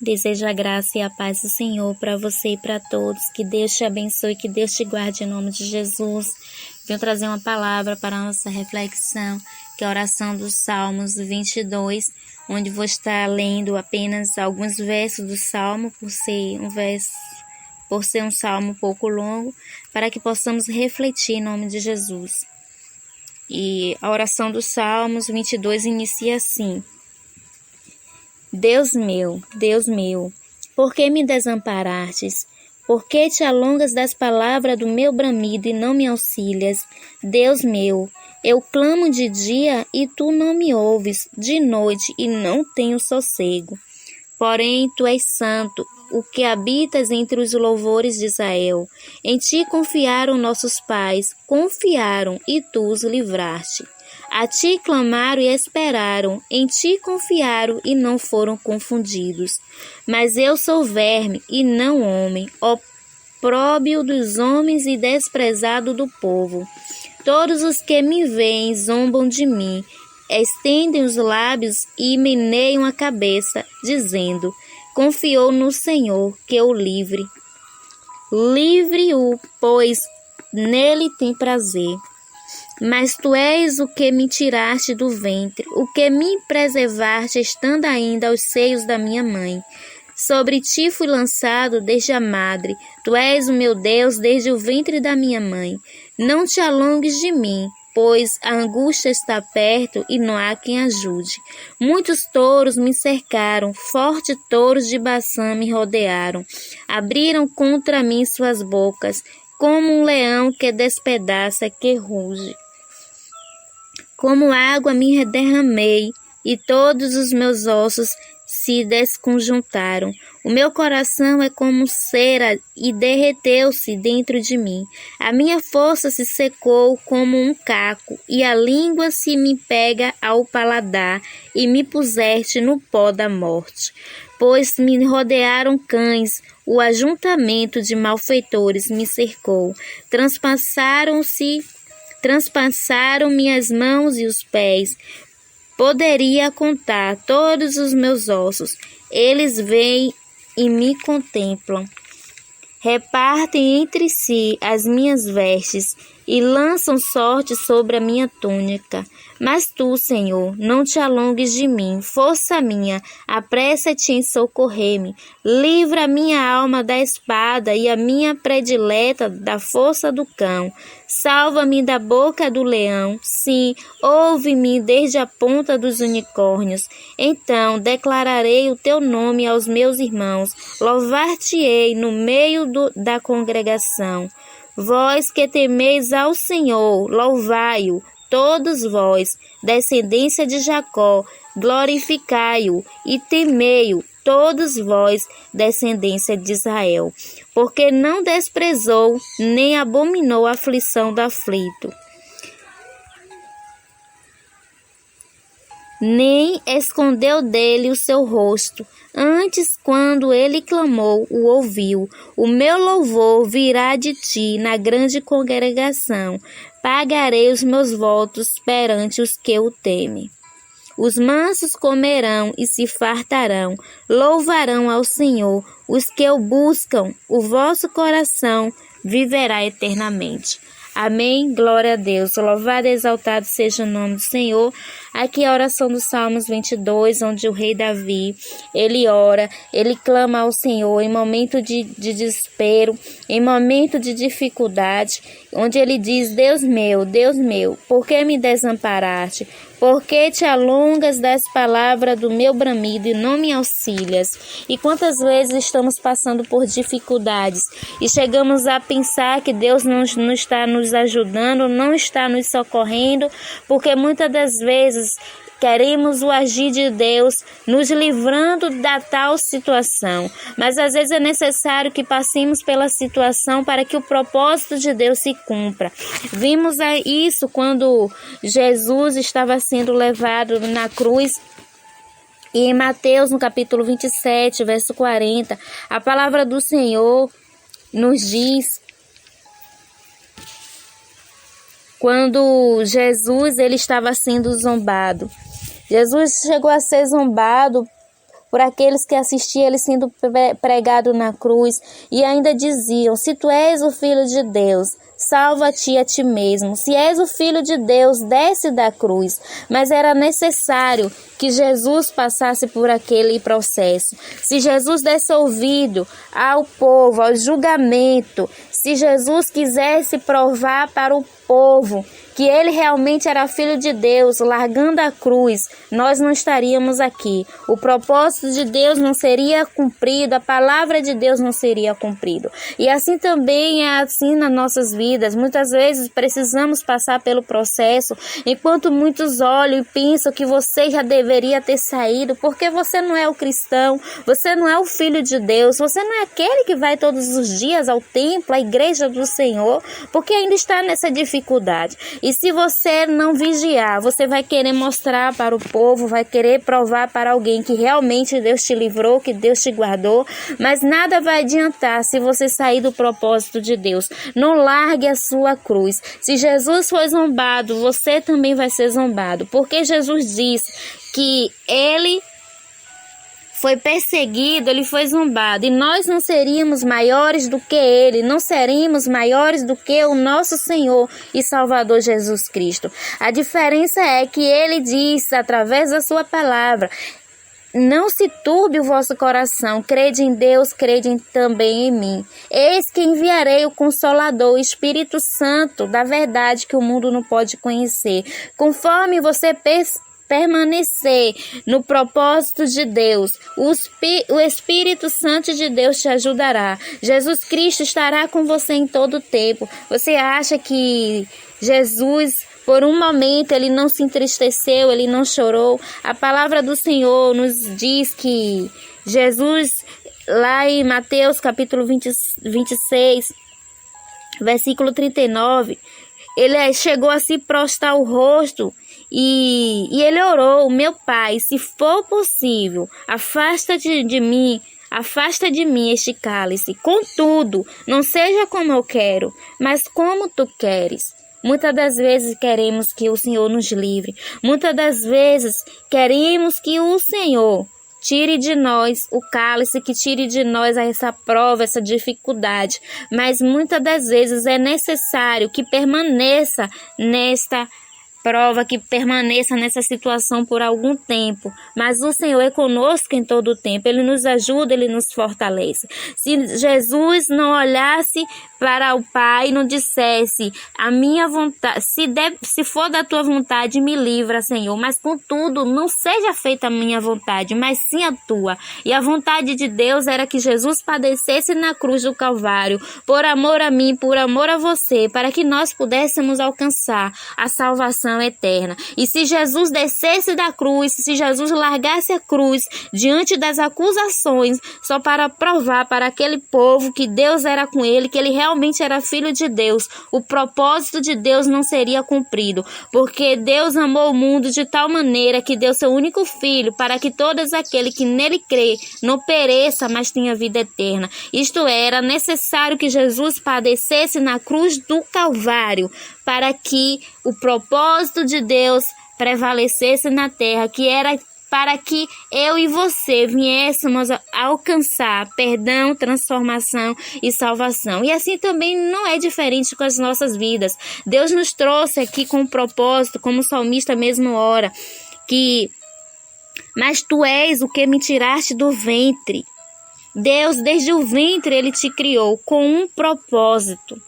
Desejo a graça e a paz do Senhor para você e para todos. Que Deus te abençoe, que Deus te guarde em nome de Jesus. Venho trazer uma palavra para a nossa reflexão, que é a oração dos Salmos 22, onde vou estar lendo apenas alguns versos do Salmo, por ser um salmo um pouco longo, para que possamos refletir em nome de Jesus. E a oração dos Salmos 22 inicia assim: Deus meu, por que me desamparastes? Por que te alongas das palavras do meu bramido e não me auxilias? Deus meu, eu clamo de dia e tu não me ouves, de noite e não tenho sossego. Porém, tu és santo, o que habitas entre os louvores de Israel. Em ti confiaram nossos pais, confiaram e tu os livraste. A ti clamaram e esperaram, em ti confiaram e não foram confundidos. Mas eu sou verme e não homem, opróbrio dos homens e desprezado do povo. Todos os que me veem zombam de mim, estendem os lábios e meneiam a cabeça, dizendo: confiou no Senhor que o livre. Livre-o, pois nele tem prazer. Mas tu és o que me tiraste do ventre, o que me preservaste estando ainda aos seios da minha mãe. Sobre ti fui lançado desde a madre, tu és o meu Deus desde o ventre da minha mãe. Não te alongues de mim, pois a angústia está perto e não há quem ajude. Muitos touros me cercaram, fortes touros de Baçã me rodearam. Abriram contra mim suas bocas, como um leão que despedaça, que ruge. Como água me derramei, e todos os meus ossos se desconjuntaram. O meu coração é como cera e derreteu-se dentro de mim. A minha força se secou como um caco, e a língua se me pega ao paladar, e me puseste no pó da morte. Pois me rodearam cães, o ajuntamento de malfeitores me cercou. Transpassaram minhas mãos e os pés. Poderia contar todos os meus ossos. Eles vêm e me contemplam. Repartem entre si as minhas vestes e lançam sorte sobre a minha túnica. Mas tu, Senhor, não te alongues de mim, força minha, apressa-te em socorrer-me. Livra a minha alma da espada e a minha predileta da força do cão. Salva-me da boca do leão, sim, ouve-me desde a ponta dos unicórnios. Então declararei o teu nome aos meus irmãos, louvar-te-ei no meio da congregação. Vós que temeis ao Senhor, louvai-o, todos vós, descendência de Jacó, glorificai-o e temei-o, todos vós, descendência de Israel, porque não desprezou, nem abominou a aflição do aflito, nem escondeu dele o seu rosto. Antes, quando ele clamou, o ouviu. O meu louvor virá de ti na grande congregação. Pagarei os meus votos perante os que o temem. Os mansos comerão e se fartarão, louvarão ao Senhor. Os que o buscam, o vosso coração viverá eternamente. Amém, glória a Deus, louvado e exaltado seja o nome do Senhor. Aqui é a oração dos Salmos 22, onde o rei Davi, ele ora, ele clama ao Senhor em momento de desespero, em momento de dificuldade, onde ele diz: Deus meu, por que me desamparaste? Por que te alongas das palavras do meu bramido e não me auxilias? E quantas vezes estamos passando por dificuldades e chegamos a pensar que Deus não está nos ajudando, não está nos socorrendo, porque muitas das vezes queremos o agir de Deus nos livrando da tal situação. Mas às vezes é necessário que passemos pela situação para que o propósito de Deus se cumpra. Vimos isso quando Jesus estava sendo levado na cruz. E em Mateus, no capítulo 27, verso 40, a palavra do Senhor nos diz: quando Jesus ele estava sendo zombado. Jesus chegou a ser zombado por aqueles que assistiam ele sendo pregado na cruz e ainda diziam: se tu és o Filho de Deus, salva-te a ti mesmo. Se és o Filho de Deus, desce da cruz. Mas era necessário que Jesus passasse por aquele processo. Se Jesus desse ouvido ao povo, ao julgamento, se Jesus quisesse provar para o povo que ele realmente era filho de Deus, largando a cruz, nós não estaríamos aqui. O propósito de Deus não seria cumprido, a palavra de Deus não seria cumprida. E assim também é assim nas nossas vidas. Muitas vezes precisamos passar pelo processo, enquanto muitos olham e pensam que você já deveria ter saído, porque você não é o cristão, você não é o filho de Deus, você não é aquele que vai todos os dias ao templo, à igreja do Senhor, porque ainda está nessa dificuldade. E se você não vigiar, você vai querer mostrar para o povo, vai querer provar para alguém que realmente Deus te livrou, que Deus te guardou, mas nada vai adiantar se você sair do propósito de Deus. Não largue a sua cruz. Se Jesus foi zombado, você também vai ser zombado, porque Jesus disse que ele foi perseguido, ele foi zombado, e nós não seríamos maiores do que ele, não seríamos maiores do que o nosso Senhor e Salvador Jesus Cristo. A diferença é que ele diz, através da sua palavra: não se turbe o vosso coração, crede em Deus, crede também em mim. Eis que enviarei o Consolador, o Espírito Santo da verdade, que o mundo não pode conhecer. Conforme você permanecer no propósito de Deus, o Espírito Santo de Deus te ajudará. Jesus Cristo estará com você em todo o tempo. Você acha que Jesus, por um momento, ele não se entristeceu, ele não chorou? A palavra do Senhor nos diz que Jesus, lá em Mateus capítulo 26, versículo 39, ele chegou a se prostrar o rosto e ele orou: meu Pai, se for possível, afasta de mim este cálice. Contudo, não seja como eu quero, mas como tu queres. Muitas das vezes queremos que o Senhor nos livre. Muitas das vezes queremos que o Senhor tire de nós o cálice, que tire de nós essa prova, essa dificuldade. Mas muitas das vezes é necessário que permaneça nesta prova, que permaneça nessa situação por algum tempo. Mas o Senhor é conosco em todo o tempo. Ele nos ajuda, ele nos fortalece. Se Jesus não olhasse para o Pai e não dissesse: a minha vontade, se for da tua vontade, me livra, Senhor, mas contudo, não seja feita a minha vontade, mas sim a tua. E a vontade de Deus era que Jesus padecesse na cruz do Calvário, por amor a mim, por amor a você, para que nós pudéssemos alcançar a salvação eterna. E se Jesus descesse da cruz, se Jesus largasse a cruz diante das acusações, só para provar para aquele povo que Deus era com ele, que ele realmente era filho de Deus, o propósito de Deus não seria cumprido, porque Deus amou o mundo de tal maneira que deu seu único filho, para que todos aquele que nele crê não pereça, mas tenha vida eterna. Isto era necessário que Jesus padecesse na cruz do Calvário, para que o propósito de Deus prevalecesse na terra, que era para que eu e você viéssemos a alcançar perdão, transformação e salvação. E assim também não é diferente com as nossas vidas. Deus nos trouxe aqui com um propósito, como o salmista mesmo ora, que: mas tu és o que me tiraste do ventre. Deus, desde o ventre, ele te criou com um propósito.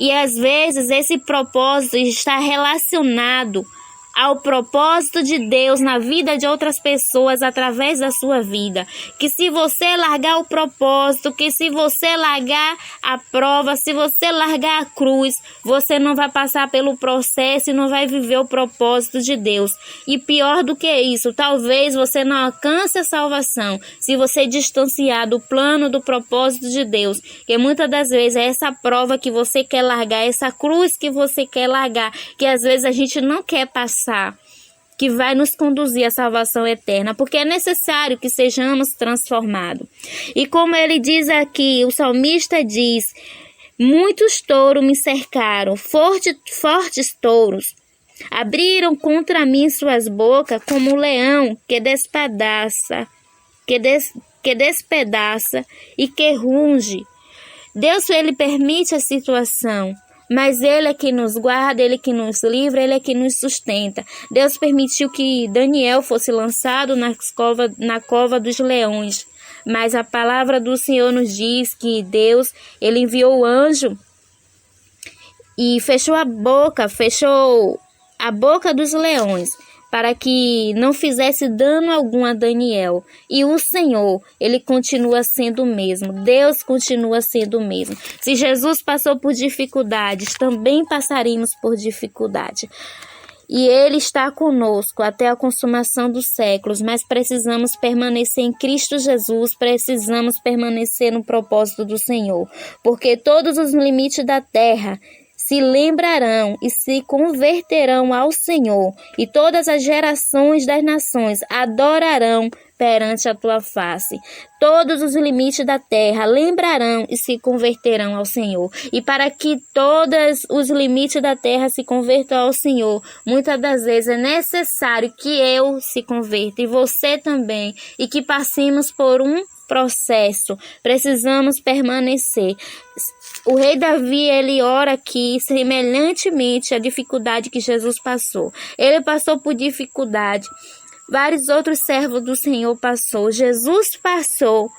E às vezes esse propósito está relacionado ao propósito de Deus na vida de outras pessoas através da sua vida. Que se você largar o propósito, que se você largar a prova, se você largar a cruz, você não vai passar pelo processo e não vai viver o propósito de Deus. E pior do que isso, talvez você não alcance a salvação se você distanciar do plano, do propósito de Deus. Que muitas das vezes é essa prova que você quer largar, essa cruz que você quer largar, que às vezes a gente não quer passar, que vai nos conduzir à salvação eterna, porque é necessário que sejamos transformados. E como ele diz aqui, o salmista diz: muitos touros me cercaram, fortes touros, abriram contra mim suas bocas como um leão que despedaça que despedaça e que runge. Deus, ele permite a situação, mas Ele é que nos guarda, Ele é que nos livra, Ele é que nos sustenta. Deus permitiu que Daniel fosse lançado na cova dos leões, mas a palavra do Senhor nos diz que Deus, ele enviou o anjo e fechou a boca dos leões, para que não fizesse dano algum a Daniel. E o Senhor, ele continua sendo o mesmo. Deus continua sendo o mesmo. Se Jesus passou por dificuldades, também passaremos por dificuldade. E Ele está conosco até a consumação dos séculos, mas precisamos permanecer em Cristo Jesus, precisamos permanecer no propósito do Senhor, porque todos os limites da terra se lembrarão e se converterão ao Senhor, e todas as gerações das nações adorarão perante a tua face. Todos os limites da terra lembrarão e se converterão ao Senhor. E para que todos os limites da terra se convertam ao Senhor, muitas das vezes é necessário que eu se converta e você também, e que passemos por um processo. Precisamos permanecer. O rei Davi, ele ora aqui semelhantemente à dificuldade que Jesus passou. Ele passou por dificuldade. Vários outros servos do Senhor passou. Jesus passou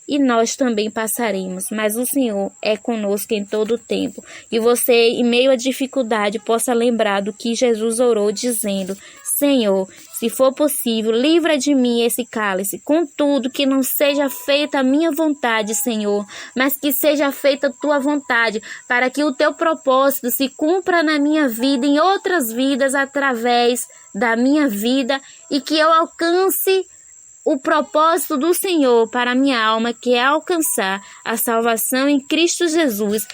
e nós também passaremos. Mas o Senhor é conosco em todo o tempo. Que você, em meio à dificuldade, possa lembrar do que Jesus orou, dizendo: Senhor, se for possível, livra de mim esse cálice. Contudo, que não seja feita a minha vontade, Senhor, mas que seja feita a tua vontade, para que o teu propósito se cumpra na minha vida, em outras vidas, através da minha vida, e que eu alcance o propósito do Senhor para a minha alma, que é alcançar a salvação em Cristo Jesus.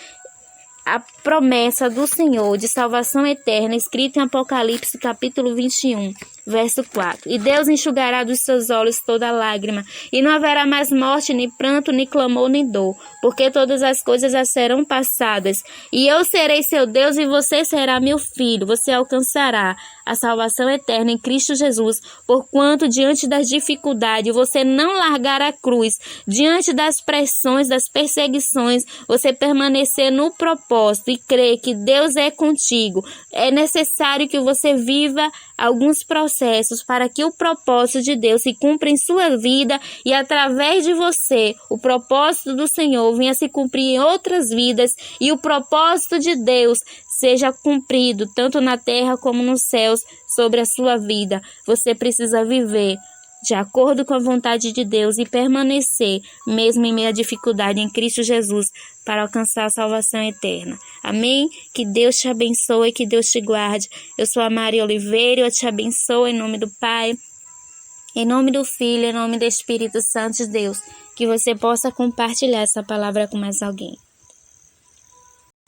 A promessa do Senhor de salvação eterna, escrita em Apocalipse capítulo 21, verso 4. E Deus enxugará dos seus olhos toda lágrima, e não haverá mais morte, nem pranto, nem clamor, nem dor, porque todas as coisas já serão passadas. E eu serei seu Deus, e você será meu filho. Você alcançará a salvação eterna em Cristo Jesus, porquanto diante das dificuldades você não largar a cruz, diante das pressões, das perseguições, você permanecer no propósito e crer que Deus é contigo. É necessário que você viva alguns processos para que o propósito de Deus se cumpra em sua vida, e através de você o propósito do Senhor venha se cumprir em outras vidas, e o propósito de Deus seja cumprido tanto na terra como nos céus sobre a sua vida. Você precisa viver de acordo com a vontade de Deus e permanecer, mesmo em meio à dificuldade, em Cristo Jesus, para alcançar a salvação eterna. Amém? Que Deus te abençoe, que Deus te guarde. Eu sou a Maria Oliveira, eu te abençoo em nome do Pai, em nome do Filho, em nome do Espírito Santo de Deus. Que você possa compartilhar essa palavra com mais alguém.